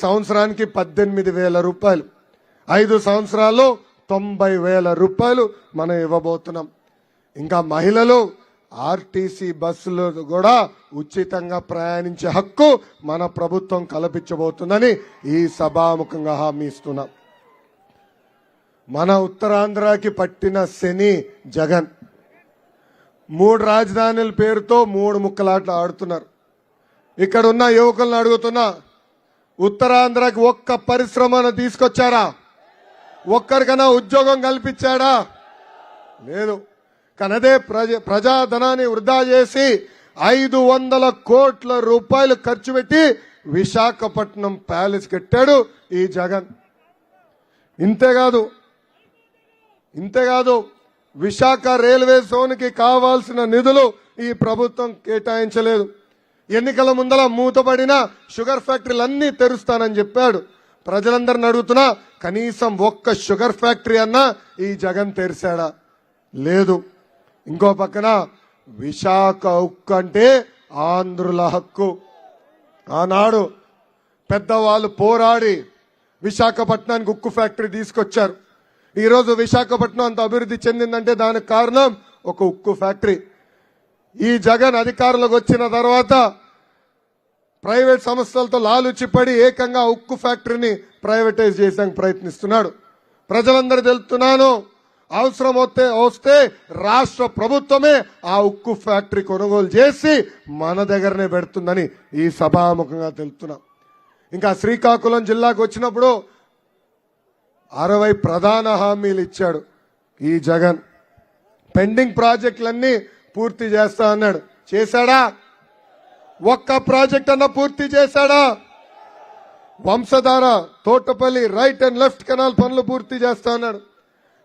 సంవత్సరానికి 18,000 రూపాయలు, 5 సంవత్సరాల్లో 90,000 రూపాయలు మనం ఇవ్వబోతున్నాం. ఇంకా మహిళలు ఆర్టీసీ బస్సులు కూడా ఉచితంగా ప్రయాణించే హక్కు మన ప్రభుత్వం కల్పించబోతుందని ఈ సభాముఖంగా హామీ ఇస్తున్నాం. మన ఉత్తరాంధ్రకి పట్టిన శని జగన్ 3 రాజధానుల పేరుతో 3 ముక్కలాట్లు ఆడుతున్నారు. ఇక్కడ ఉన్న యువకులను అడుగుతున్నా, ఉత్తరాంధ్రకి ఒక్క పరిశ్రమను తీసుకొచ్చారా? ఒక్కరికైనా ఉద్యోగం కల్పించాడా? లేదు. కనదే ప్రజాధనాన్ని వృధా చేసి 500 కోట్ల రూపాయలు ఖర్చు పెట్టి విశాఖపట్నం ప్యాలెస్ కట్టాడు ఈ జగన్. ఇంతేకాదు విశాఖ రైల్వే జోన్ కి కావాల్సిన నిధులు ఈ ప్రభుత్వం కేటాయించలేదు. ఎన్నికల ముందల మూతపడిన షుగర్ ఫ్యాక్టరీలన్నీ తెరుస్తానని చెప్పాడు. ప్రజలందరిని అడుగుతున్నా, కనీసం ఒక్క షుగర్ ఫ్యాక్టరీ అన్నా ఈ జగన్ తెరిచాడా? లేదు. ఇంకో పక్కన విశాఖ ఉక్కు అంటే ఆంధ్రుల హక్కు. ఆనాడు పెద్దవాళ్ళు పోరాడి విశాఖపట్నానికి ఉక్కు ఫ్యాక్టరీ తీసుకొచ్చారు. ఈరోజు విశాఖపట్నం అంత అభివృద్ధి చెందిందంటే దానికి కారణం ఒక ఉక్కు ఫ్యాక్టరీ. ఈ జగన్ అధికారంలోకి వచ్చిన తర్వాత ప్రైవేట్ సంస్థలతో లాలుచిపడి ఏకంగా ఉక్కు ఫ్యాక్టరీని ప్రైవేటైజ్ చేసేందుకు ప్రయత్నిస్తున్నాడు. ప్రజలందరూ తెలుపుతున్నాను, అవసరం వస్తే రాష్ట్ర ప్రభుత్వమే ఆ ఉక్కు ఫ్యాక్టరీ కొనుగోలు చేసి మన దగ్గరనే పెడుతుందని ఈ సభాముఖంగా తెలుపుతున్నాం. ఇంకా శ్రీకాకుళం జిల్లాకు వచ్చినప్పుడు 60 ప్రధాన హామీలు ఇచ్చాడు ఈ జగన్. పెండింగ్ ప్రాజెక్టులన్నీ పూర్తి చేస్తా అన్నాడు. చేశాడా? ఒక్క ప్రాజెక్ట్ అన్నా పూర్తి చేశాడా? Vamsadhara, Thotapalli right and left canal పనులు పూర్తి చేస్తా అన్నాడు.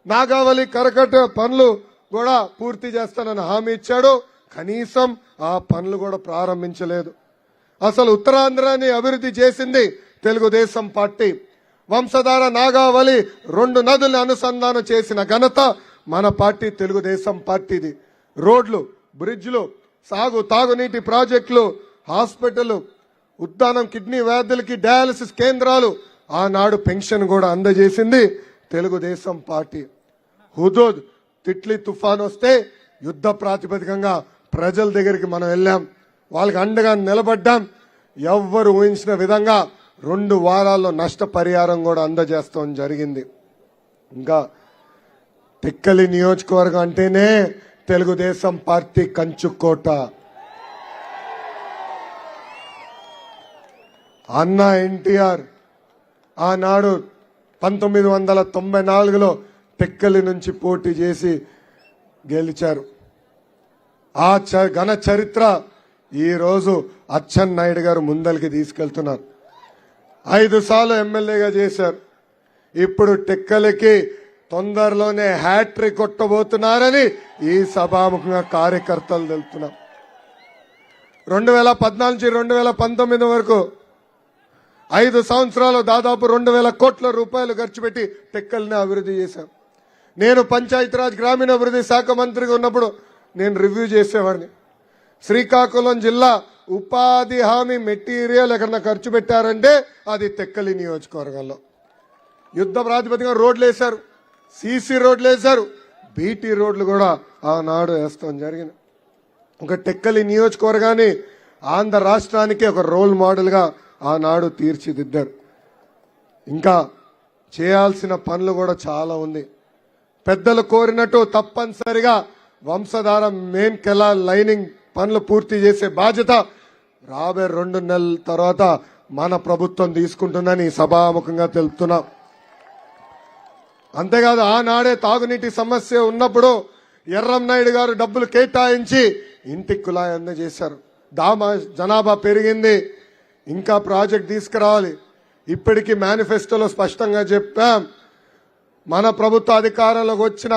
నాగావళి కరకట్ట పనులు కూడా పూర్తి చేస్తానని హామీ ఇచ్చాడు. కనీసం ఆ పనులు కూడా ప్రారంభించలేదు. అసలు ఉత్తరాంధ్రాన్ని అభివృద్ధి చేసింది తెలుగుదేశం పార్టీ. వంశధార, నాగావళి 2 నదుల్ని అనుసంధానం చేసిన ఘనత మన పార్టీ తెలుగుదేశం పార్టీది. రోడ్లు, బ్రిడ్జ్లు, తాగునీటి ప్రాజెక్టులు, హాస్పిటల్, ఉద్దానం కిడ్నీ వ్యాధులకి డయాలసిస్ కేంద్రాలు, ఆనాడు పెన్షన్ కూడా అందజేసింది తెలుగుదేశం పార్టీ. హుదూద్, తిట్లీ తుఫాన్ వస్తే యుద్ధ ప్రాతిపదికంగా ప్రజల దగ్గరికి మనం వెళ్ళాం, వాళ్ళకి అండగా నిలబడ్డాం. ఎవ్వరు ఊహించిన విధంగా 2 వారాల్లో నష్టపరిహారం కూడా అందజేస్తాం జరిగింది. ఇంకా టెక్కలి నియోజకవర్గం అంటేనే తెలుగుదేశం పార్టీ కంచుకోట. అన్న ఎన్టీఆర్ ఆనాడు 1994లో టెక్కలి నుంచి పోటీ చేసి గెలిచారు. ఆ ఘన చరిత్ర ఈరోజు అచ్చెన్నాయుడు గారు ముందరికి తీసుకెళ్తున్నారు. 5 సార్లు ఎమ్మెల్యేగా చేశారు. ఇప్పుడు టెక్కలికి తొందరలోనే హ్యాట్రిక్ కొట్టబోతున్నారని ఈ సభాముఖంగా కార్యకర్తలు తెలుపుతున్నాం. 2014 నుంచి 2019 వరకు 5 సంవత్సరాలు దాదాపు 2,000 కోట్ల రూపాయలు ఖర్చు పెట్టి టెక్కల్ని అభివృద్ధి చేశాం. నేను పంచాయతీరాజ్ గ్రామీణాభివృద్ధి శాఖ మంత్రిగా ఉన్నప్పుడు నేను రివ్యూ చేసేవాడిని. శ్రీకాకుళం జిల్లా ఉపాధి హామీ మెటీరియల్ ఎక్కడన్నా ఖర్చు పెట్టారంటే అది టెక్కలి నియోజకవర్గంలో. యుద్ధ ప్రాతిపదికగా రోడ్లు వేశారు, సీసీ రోడ్లు వేశారు, బీటీ రోడ్లు కూడా ఆనాడు వేస్తాం జరిగింది. ఒక టెక్కలి నియోజకవర్గాన్ని ఆంధ్ర రాష్ట్రానికి ఒక రోల్ మోడల్గా ఆనాడు తీర్చిదిద్దారు. ఇంకా చేయాల్సిన పనులు కూడా చాలా ఉంది. పెద్దలు కోరినట్టు తప్పనిసరిగా వంశధార మెయిన్ కెనాల్ లైనింగ్ పనులు పూర్తి చేసే బాధ్యత రాబోయే 2 నెలల తర్వాత మన ప్రభుత్వం తీసుకుంటుందని సభాముఖంగా తెలుపుతున్నాం. అంతేకాదు ఆనాడే తాగునీటి సమస్య ఉన్నప్పుడు ఎర్రంనాయుడు గారు డబ్బులు కేటాయించి ఇంటికి కుళాయి అందజేశారు. జనాభా పెరిగింది, ఇంకా ప్రాజెక్ట్ తీసుకురావాలి. ఇప్పటికీ మేనిఫెస్టోలో స్పష్టంగా చెప్పాం, మన ప్రభుత్వ అధికారంలోకి వచ్చిన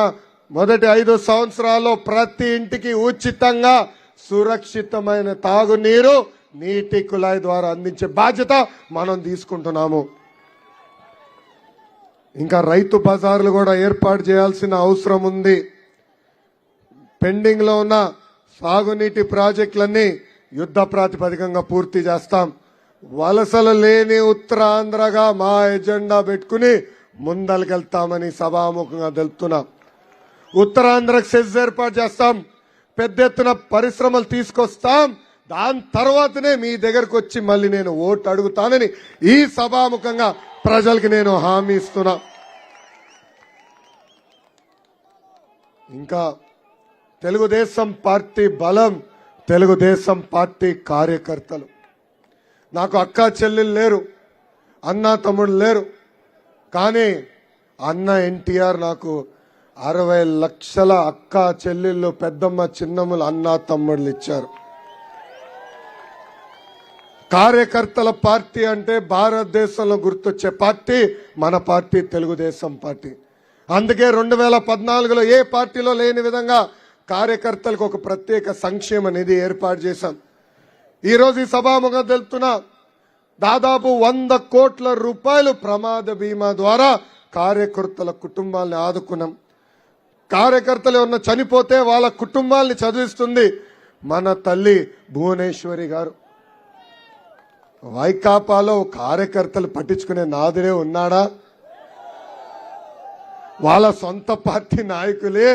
మొదటి 5 సంవత్సరాల్లో ప్రతి ఇంటికి ఉచితంగా సురక్షితమైన తాగునీరు నీటి కుళాయి ద్వారా అందించే బాధ్యత మనం తీసుకుంటున్నాము. ఇంకా రైతు బజార్లు కూడా ఏర్పాటు చేయాల్సిన అవసరం ఉంది. పెండింగ్ లో ఉన్న సాగునీటి ప్రాజెక్టులన్నీ యుద్ధ ప్రాతిపదికంగా పూర్తి చేస్తాం. వలసలు లేని ఉత్తరాంధ్రగా మా ఎజెండా పెట్టుకుని ముందలకెళ్తామని సభాముఖంగా తెలుపుతున్నా. ఉత్తరాంధ్రకు సెజ్ ఏర్పాటు చేస్తాం, పెద్ద ఎత్తున పరిశ్రమలు తీసుకొస్తాం, దాని తర్వాతనే మీ దగ్గరకు వచ్చి మళ్ళీ నేను ఓటు అడుగుతానని ఈ సభాముఖంగా ప్రజలకు నేను హామీ ఇస్తున్నా. ఇంకా తెలుగుదేశం పార్టీ బలం, తెలుగుదేశం పార్టీ కార్యకర్తలు. నాకు అక్క చెల్లెలు లేరు, అన్న తమ్ముడు లేరు, కానీ అన్న ఎన్టీఆర్ నాకు 60 లక్షల అక్క చెల్లెళ్ళు, పెద్దమ్మ చిన్నమ్మలు, అన్న తమ్ముళ్ళు ఇచ్చారు. కార్యకర్తల పార్టీ అంటే భారతదేశంలో గుర్తొచ్చే పార్టీ మన పార్టీ తెలుగుదేశం పార్టీ. అందుకే 2014లో ఏ పార్టీలో లేని విధంగా కార్యకర్తలకు ఒక ప్రత్యేక సంక్షేమ నిధి ఏర్పాటు చేశాం. ఈరోజు ఈ సభాముఖంగా తెలుపుతున్నా, దాదాపు 100 కోట్ల రూపాయలు ప్రమాద బీమా ద్వారా కార్యకర్తల కుటుంబాలను ఆదుకున్నాం. కార్యకర్తలు ఎవరన్నా చనిపోతే వాళ్ళ కుటుంబాలని చదివిస్తుంది మన తల్లి భువనేశ్వరి గారు. వైకాపాలో కార్యకర్తలు పట్టించుకునే నాదుడే ఉన్నాడా? వాళ్ళ సొంత పార్టీ నాయకులే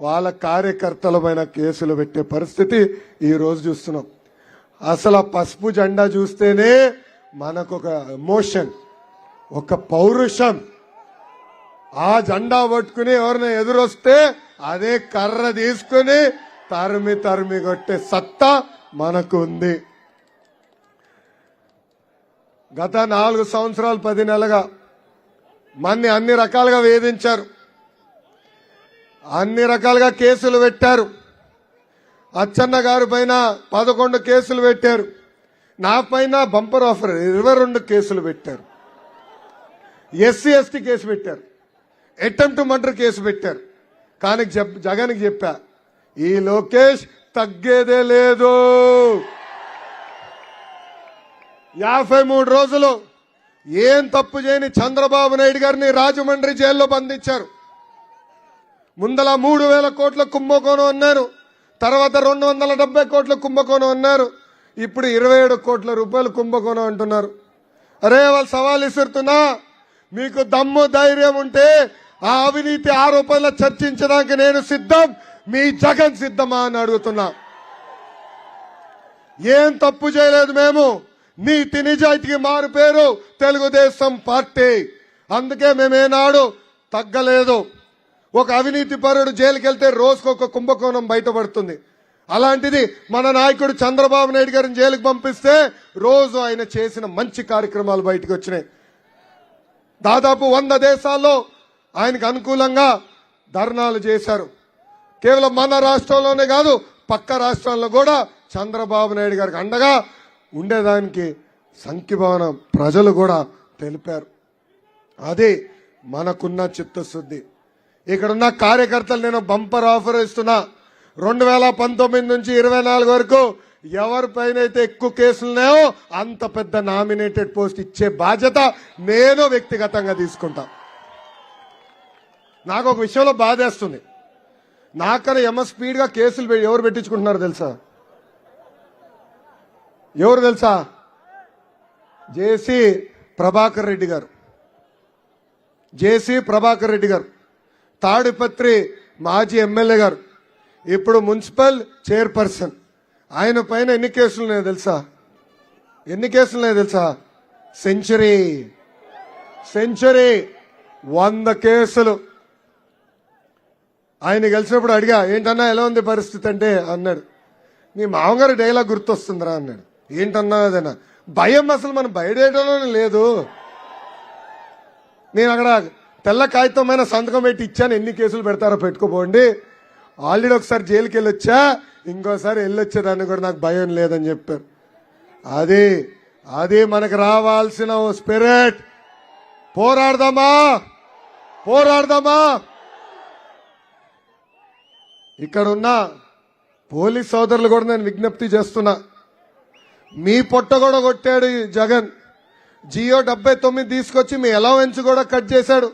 వాళ్ళ కార్యకర్తల పైన కేసులు పెట్టే పరిస్థితి ఈ రోజు చూస్తున్నాం. అసలు ఆ పసుపు జెండా చూస్తేనే మనకు ఒక ఎమోషన్, ఒక పౌరుషం. ఆ జెండా పట్టుకుని ఎవరిని ఎదురొస్తే అదే కర్ర తీసుకుని తరిమి తరిమి కొట్టే సత్తా మనకు ఉంది. గత 4 సంవత్సరాలు 10 నెలలుగా మన్ని అన్ని రకాలుగా వేధించారు, అన్ని రకాలుగా కేసులు పెట్టారు. అచ్చెన్న గారి పైన 11 కేసులు పెట్టారు, నా పైన బంపర్ ఆఫర్ 22 కేసులు పెట్టారు. ఎస్సీ ఎస్టీ కేసు పెట్టారు, అటెంప్ట్ మర్డర్ కేసు పెట్టారు. కానీ జగన్కి చెప్పా, ఈ లోకేష్ తగ్గేదే లేదు. 53 రోజులు ఏం తప్పు చేయని చంద్రబాబు నాయుడు గారిని రాజమండ్రి జైల్లో బంధించారు. ముందల 3000 కోట్ల కుంభకోణం అన్నారు, తర్వాత 270 కోట్ల కుంభకోణం అన్నారు, ఇప్పుడు 27 కోట్ల రూపాయలు కుంభకోణం అంటున్నారు. అరే వాళ్ళు సవాల్ ఇస్తున్నా, మీకు దమ్ము ధైర్యం ఉంటే ఆ అవినీతి ఆరోపణలు చర్చించడానికి నేను సిద్ధం, మీ జగన్ సిద్ధమా అని అడుగుతున్నా. ఏం తప్పు చేయలేదు మేము, నీతి నిజాయితీకి మారు పేరు తెలుగుదేశం పార్టీ. అందుకే మేమేనాడు తగ్గలేదు. ఒక అవినీతి పరుడు జైలుకి వెళ్తే రోజుకొక కుంభకోణం బయటపడుతుంది. అలాంటిది మన నాయకుడు చంద్రబాబు నాయుడు గారిని జైలుకి పంపిస్తే రోజు ఆయన చేసిన మంచి కార్యక్రమాలు బయటకు వచ్చినాయి. దాదాపు 100 దేశాల్లో ఆయనకు అనుకూలంగా ధర్నాలు చేశారు. కేవలం మన రాష్ట్రంలోనే కాదు, పక్క రాష్ట్రాల్లో కూడా చంద్రబాబు నాయుడు గారికి అండగా ఉండేదానికి సంఖ్యభావన ప్రజలు కూడా తెలిపారు. అది మనకున్న చిత్తశుద్ధి. ఇక్కడున్న కార్యకర్తలు నేను బంపర్ ఆఫర్ ఇస్తున్నా. 2019 నుంచి 24 వరకు ఎవరిపైన అయితే ఎక్కువ కేసులున్నాయో అంత పెద్ద నామినేటెడ్ పోస్ట్ ఇచ్చే బాధ్యత నేను వ్యక్తిగతంగా తీసుకుంటా. నాకు ఒక విషయంలో బాధేస్తుంది, నాకన్నా స్పీడ్గా కేసులు ఎవరు పెట్టించుకుంటున్నారు తెలుసా? ఎవరు తెలుసా? జేసీ ప్రభాకర్ రెడ్డి గారు. జేసీ ప్రభాకర్ రెడ్డి గారు తాడిపత్రి మాజీ ఎమ్మెల్యే గారు, ఇప్పుడు మున్సిపల్ చైర్పర్సన్. ఆయన పైన ఎన్ని కేసులు ఉన్నాయో తెలుసా? ఎన్ని కేసులు ఉన్నాయో తెలుసా? సెంచరీ 100 కేసులు. ఆయన గెలిచినప్పుడు అడిగా, ఏంటన్నా ఎలా ఉంది పరిస్థితి అంటే అన్నాడు, నీ మామగారు డైలాగ్ గుర్తొస్తుందిరా అన్నాడు. ఏంటన్నా అదన్నా? భయం, అసలు మనం బయటలోనే లేదు. నేను అక్కడ తెల్ల కాగితమైన సంతకం పెట్టి ఇచ్చాను, ఎన్ని కేసులు పెడతారో పెట్టుకోపోండి, ఆల్రెడీ ఒకసారి జైలుకి వెళ్ళొచ్చా, ఇంకోసారి వెళ్ళొచ్చేదాన్ని కూడా నాకు భయం లేదని చెప్పారు. అది మనకు రావాల్సిన ఓ స్పిరిట్. పోరాడదామా. ఇక్కడున్న పోలీస్ సోదరులు కూడా నేను విజ్ఞప్తి చేస్తున్నా, మీ పొట్ట కూడా కొట్టాడు ఈ జగన్. జియో 79 తీసుకొచ్చి మీ అలవెన్స్ కూడా కట్ చేశాడు.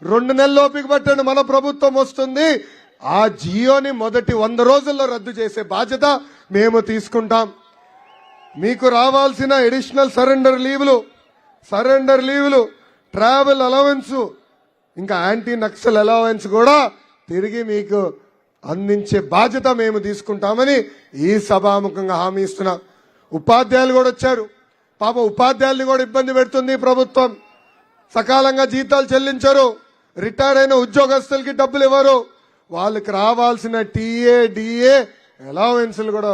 2 నెలల ఓపిక పట్టాడు, మన ప్రభుత్వం వస్తుంది. ఆ జియోని మొదటి 100 రోజుల్లో రద్దు చేసే బాధ్యత మేము తీసుకుంటాం. మీకు రావాల్సిన అడిషనల్ సరెండర్ లీవ్లు ట్రావెల్ అలవెన్స్ ఇంకా యాంటీ నక్సల్ అలవెన్స్ కూడా తిరిగి మీకు అందించే బాధ్యత మేము తీసుకుంటామని ఈ సభాముఖంగా హామీ ఇస్తున్నా. ఉపాధ్యాయులు కూడా వచ్చారు. పాప ఉపాధ్యాయుల్ని కూడా ఇబ్బంది పెడుతుంది ప్రభుత్వం. సకాలంగా జీతాలు చెల్లించరు, రిటైర్ అయిన ఉద్యోగస్తులకి డబ్బులు ఇవ్వరు, వాళ్ళకి రావాల్సిన టీఏ డిఏ అలవెన్స్లు కూడా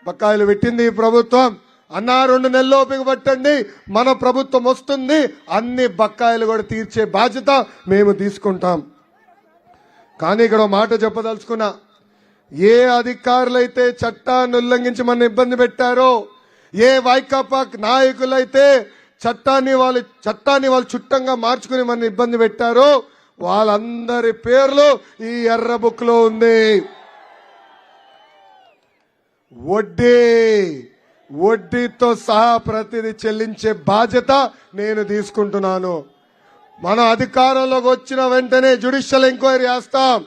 బకాయిలు పెట్టింది ఈ ప్రభుత్వం. అన్నా 2 నెలలు ఓపిక పట్టండి, మన ప్రభుత్వం వస్తుంది, అన్ని బకాయిలు కూడా తీర్చే బాధ్యత మేము తీసుకుంటాం. కానీ ఇక్కడ మాట చెప్పదలుచుకున్నా, ఏ అధికారులైతే చట్టాన్ని ఉల్లంఘించి మన ఇబ్బంది పెట్టారో, ఏ వైకాపా నాయకులైతే చట్టాన్ని వాళ్ళు చుట్టంగా మార్చుకుని మన ఇబ్బంది పెట్టారో వాళ్ళందరి పేర్లు ఈ ఎర్ర బుక్ లో ఉంది. వడ్డీతో సహా ప్రతిదీ చెల్లించే బాధ్యత నేను తీసుకుంటున్నాను. మనం అధికారంలోకి వచ్చిన వెంటనే జ్యుడిషియల్ ఎంక్వైరీ చేస్తాం.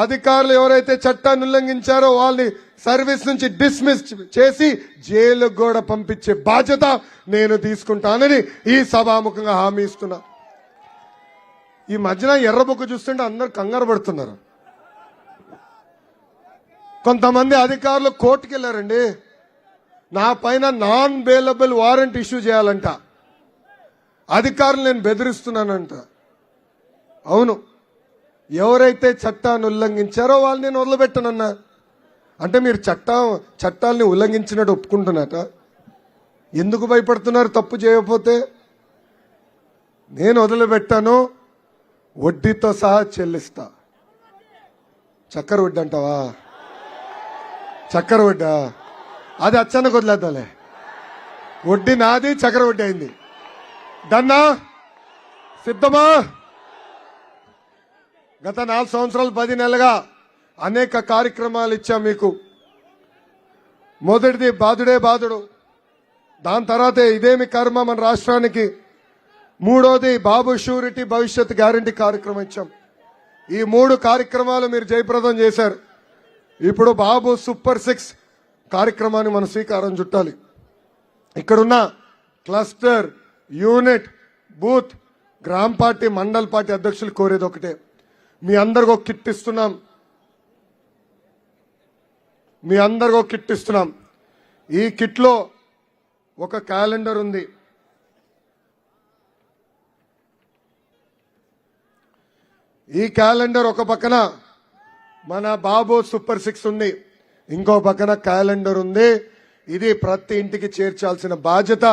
అధికారులు ఎవరైతే చట్టాన్ని ఉల్లంఘించారో వాళ్ళని సర్వీస్ నుంచి డిస్మిస్ చేసి జైలుకు కూడా పంపించే బాధ్యత నేను తీసుకుంటానని ఈ సభాముఖంగా హామీ ఇస్తున్నా. ఈ మధ్యన ఎర్ర బుక్ చూస్తుంటే అందరు కంగారు పడుతున్నారు. కొంతమంది అధికారులు కోర్టుకు వెళ్ళారండి. నా పైన నాన్ బెయిలబుల్ వారెంట్ ఇష్యూ చేయాలంట. అధికారులు నేను బెదిరిస్తున్నానంట. అవును, ఎవరైతే చట్టాన్ని ఉల్లంఘించారో వాళ్ళు నేను వదిలిపెట్టనన్నా. అంటే మీరు చట్టాలని ఉల్లంఘించినట్టు ఒప్పుకుంటున్నట. ఎందుకు భయపడుతున్నారు? తప్పు చేయకపోతే నేను వదిలిపెట్టాను, వడ్డీతో సహా చెల్లిస్తా. చక్కెర వడ్డీ అంటావా? చక్కెర వడ్డా అది అచ్చన్నకు వదిలేద్దాలే. వడ్డీ నాది, చక్కెర వడ్డీ అయింది. డన్నా? సిద్ధమా? గత 4 సంవత్సరాలు 10 నెలలుగా అనేక కార్యక్రమాలు ఇచ్చాం మీకు. మొదటిది బాధుడే బాధుడు, దాని తర్వాత ఇదేమి కర్మ మన రాష్ట్రానికి. మూడోది బాబు షూరిటీ భవిష్యత్ గ్యారంటీ కార్యక్రమం ఇచ్చాం. ఈ 3 కార్యక్రమాలు మీరు జయప్రదం చేశారు. ఇప్పుడు బాబు సూపర్ 6 కార్యక్రమాన్ని మనం శ్రీకారం చుట్టాలి. ఇక్కడున్న క్లస్టర్, యూనిట్, బూత్, గ్రామ పార్టీ, మండల్ పార్టీ అధ్యక్షులు కోరేది ఒకటే, మీ అందరికీ ఒక కిట్ ఇస్తున్నాం. ఈ కిట్ లో ఒక క్యాలెండర్ ఉంది. ఈ క్యాలెండర్ ఒక పక్కన మన బాబు సూపర్ 6 ఉంది, ఇంకో పక్కన క్యాలెండర్ ఉంది. ఇది ప్రతి ఇంటికి చేర్చాల్సిన బాధ్యత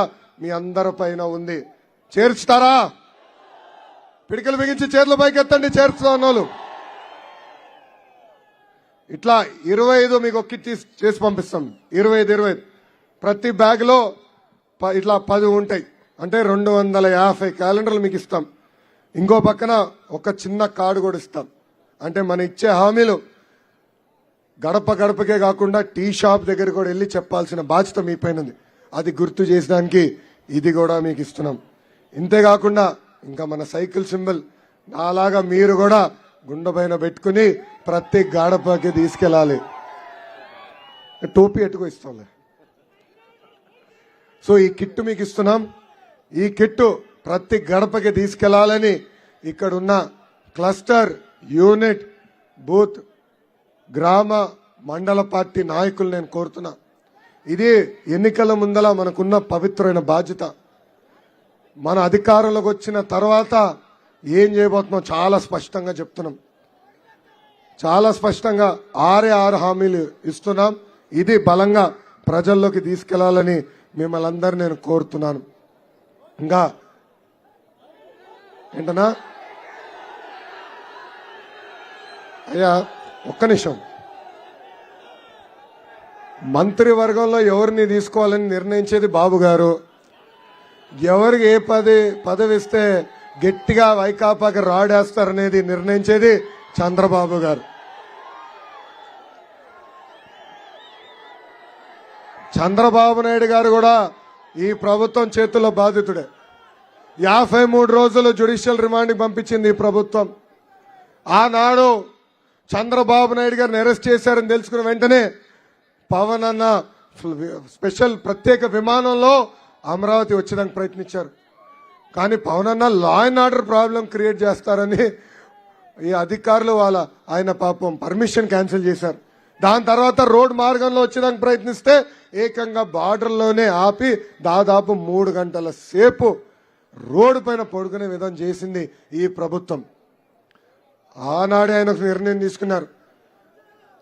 మీ అందరి పైన ఉంది. చేర్చుతారా? పిడికలు బిగించి చేతుల పైకి ఎత్తండి చేర్చుతా అన్నోళ్ళు. ఇట్లా 25 మీకు ఒక కిట్ చేసి పంపిస్తాం. 25 ప్రతి బ్యాగ్ లో ఇట్లా 10 ఉంటాయి. అంటే 250 క్యాలెండర్లు మీకు ఇస్తాం. ఇంకో పక్కన ఒక చిన్న కార్డు కూడా ఇస్తాం. అంటే మన ఇచ్చే హామీలు గడప గడపకే కాకుండా టీ షాప్ దగ్గర కూడా వెళ్ళి చెప్పాల్సిన బాధ్యత మీ పైన ఉంది. అది గుర్తు చేసడానికి ఇది కూడా మీకు ఇస్తున్నాం. ఇంతేకాకుండా ఇంకా మన సైకిల్ సింబల్ నాలాగా మీరు కూడా గుండె పైన పెట్టుకుని ప్రతి గడపకి తీసుకెళ్ళాలి. టోపీ ఎట్టుకో ఇస్తాంలే. సో ఈ కిట్టు మీకు ఇస్తున్నాం. ఈ కిట్టు ప్రతి గడపకి తీసుకెళ్లాలని ఇక్కడున్న క్లస్టర్, యూనిట్, బూత్, గ్రామ, మండల పార్టీ నాయకులు నేను కోరుతున్నా. ఇది ఎన్నికల ముందల మనకున్న పవిత్రమైన బాధ్యత. మన అధికారంలోకి వచ్చిన తర్వాత ఏం చేయబోతున్నాం చాలా స్పష్టంగా చెప్తున్నాం. చాలా స్పష్టంగా 6 హామీలు ఇస్తున్నాం. ఇది బలంగా ప్రజల్లోకి తీసుకెళ్లాలని మిమ్మల్ని అందరూ నేను కోరుతున్నాను. ఇంకా ఏంటన్నా అయ్యా ఒక్క నిమిషం. మంత్రివర్గంలో ఎవరిని తీసుకోవాలని నిర్ణయించేది బాబు గారు. ఎవరికి ఏ పదవి ఇస్తే గట్టిగా వైకాపాకి రాడేస్తారనేది నిర్ణయించేది చంద్రబాబు గారు. చంద్రబాబు నాయుడు గారు కూడా ఈ ప్రభుత్వం చేతుల్లో బాధితుడే. 53 రోజులు జ్యుడిషియల్ రిమాండ్కి పంపించింది ఈ ప్రభుత్వం. ఆనాడు చంద్రబాబు నాయుడు గారిని అరెస్ట్ చేశారని తెలుసుకున్న వెంటనే పవన్ అన్న స్పెషల్ ప్రత్యేక విమానంలో అమరావతి వచ్చేదానికి ప్రయత్నించారు. కానీ పవన్ అన్న law and order problem create చేస్తారని ఈ అధికారులు ఆయన పాపం పర్మిషన్ క్యాన్సిల్ చేశారు. దాని తర్వాత రోడ్ మార్గంలో వచ్చేదానికి ప్రయత్నిస్తే ఏకంగా బార్డర్లోనే ఆపి దాదాపు 3 గంటల సేపు రోడ్డు పైన పడుకునే విధం చేసింది ఈ ప్రభుత్వం. ఆనాడే ఆయన నిర్ణయం తీసుకున్నారు,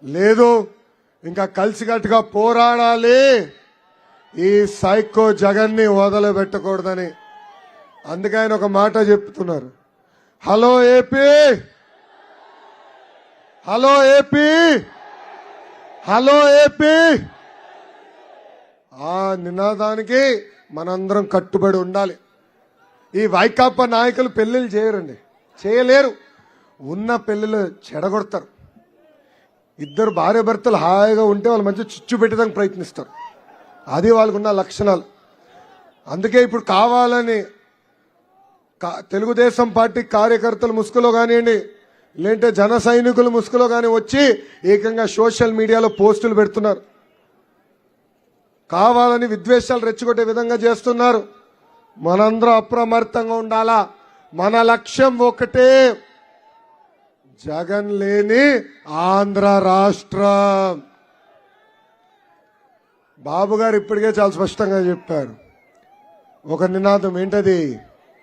లేదు ఇంకా కలిసికట్టుగా పోరాడాలి, ఈ సైకో జగన్ని వదలబెట్టకూడదని. అందుకే ఆయన ఒక మాట చెప్తున్నారు, hello AP, hello AP, hello AP. ఆ నినాదానికి మనందరం కట్టుబడి ఉండాలి. ఈ వైకాపా నాయకులు పెళ్లిళ్ళు చేయరండి, చేయలేరు. ఉన్న పెళ్లిళ్ళు చెడగొడతారు. ఇద్దరు భార్య భర్తలు హాయిగా ఉంటే వాళ్ళ మధ్య చిచ్చు పెట్టడానికి ప్రయత్నిస్తారు. అది వాళ్ళకున్న లక్షణాలు. అందుకే ఇప్పుడు కావాలని తెలుగుదేశం పార్టీ కార్యకర్తలు ముసుగులో కానివ్వండి, లేదంటే జన సైనికులు ముసుగులో కానీ వచ్చి ఏకంగా సోషల్ మీడియాలో పోస్టులు పెడుతున్నారు. కావాలని విద్వేషాలు రెచ్చగొట్టే విధంగా చేస్తున్నారు. మనందరం అప్రమత్తంగా ఉండాలా. మన లక్ష్యం ఒకటే, జగన్ లేని ఆంధ్ర రాష్ట్రం. బాబు గారు ఇప్పటికే చాలా స్పష్టంగా చెప్పారు. ఒక నినాదం ఏంటది?